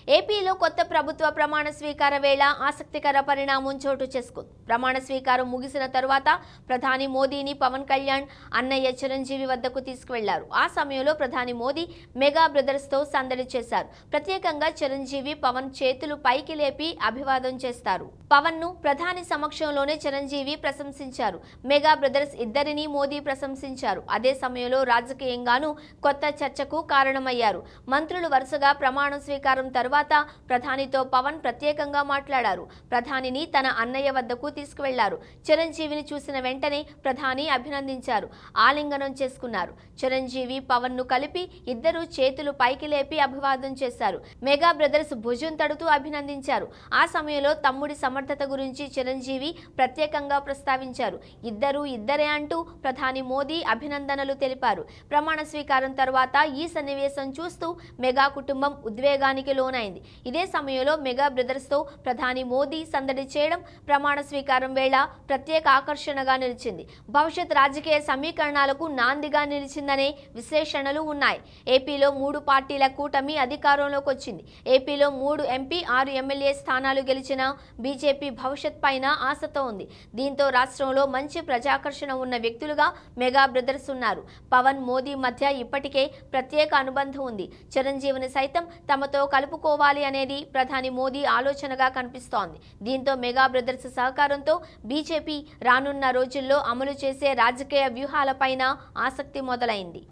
ఏపీలో కొత్త ప్రభుత్వ ప్రమాణ స్వీకార వేళ ఆసక్తికర పరిణామం చోటు చేసుకుంది. ప్రమాణ స్వీకారం ముగిసిన తరువాత ప్రధాని మోదీని పవన్ కళ్యాణ్ అన్నయ్య చిరంజీవి వద్దకు తీసుకువెళ్లారు. ఆ సమయంలో ప్రధాని మోదీ మెగా బ్రదర్స్ తో సందడి చేశారు. ప్రత్యేకంగా చిరంజీవి పవన్ చేతులు పైకి లేపి అభివాదం చేస్తారు. పవన్ ను ప్రధాని సమక్షంలోనే చిరంజీవి ప్రశంసించారు. మెగా బ్రదర్స్ ఇద్దరిని మోదీ ప్రశంసించారు. అదే సమయంలో రాజకీయంగానూ కొత్త చర్చకు కారణమయ్యారు. మంత్రులు వరుసగా ప్రమాణ స్వీకారం తర్వాత ప్రధానితో పవన్ ప్రత్యేకంగా మాట్లాడారు. ప్రధానిని తన అన్నయ్య వద్దకు తీసుకువెళ్లారు. చిరంజీవిని చూసిన వెంటనే ప్రధాని అభినందించారు. ఆలింగనం చేసుకున్నారు. చిరంజీవి పవన్ ను కలిపి ఇద్దరు చేతులు పైకి లేపి అభివాదం చేశారు. మెగా బ్రదర్స్ భుజం తడుతూ అభినందించారు. ఆ సమయంలో తమ్ముడి సమర్థత గురించి చిరంజీవి ప్రత్యేకంగా ప్రస్తావించారు. ఇద్దరు ఇద్దరే అంటూ ప్రధాని మోదీ అభినందనలు తెలిపారు. ప్రమాణ స్వీకారం తర్వాత ఈ సన్నివేశం చూస్తూ మెగా కుటుంబం ఉద్వేగానికి లోనైంది. ఇదే సమయంలో మెగా బ్రదర్స్ తో ప్రధాని మోదీ సందడి చేయడం ప్రమాణ స్వీకారం వేళ ప్రత్యేక ఆకర్షణగా నిలిచింది. భవిష్యత్ రాజకీయ సమీకరణాలకు నాందిగా నిలిచిందనే విశ్లేషణలు ఉన్నాయి. ఏపీలో 3 పార్టీల కూటమి అధికారంలోకి వచ్చింది. ఏపీలో 3 ఎంపీ 6 ఎమ్మెల్యే స్థానాలు గెలిచిన బీజేపీ భవిష్యత్ పైన ఆశతో ఉంది. దీంతో రాష్ట్రంలో మంచి ప్రజాకర్షణ ఉన్న వ్యక్తులుగా మెగా బ్రదర్స్ ఉన్నారు. పవన్ మోదీ మధ్య ఇప్పటికే ప్రత్యేక అనుబంధం ఉంది. చిరంజీవిని సైతం తమతో కలుపుకోవాలి అనేది ప్రధాని మోదీ ఆలోచనగా కనిపిస్తోంది. దీంతో మెగా బ్రదర్స్ సహకారంతో బీజేపీ రానున్న రోజుల్లో అమలు చేసే రాజకీయ వ్యూహాలపైన ఆసక్తి మొదలైంది.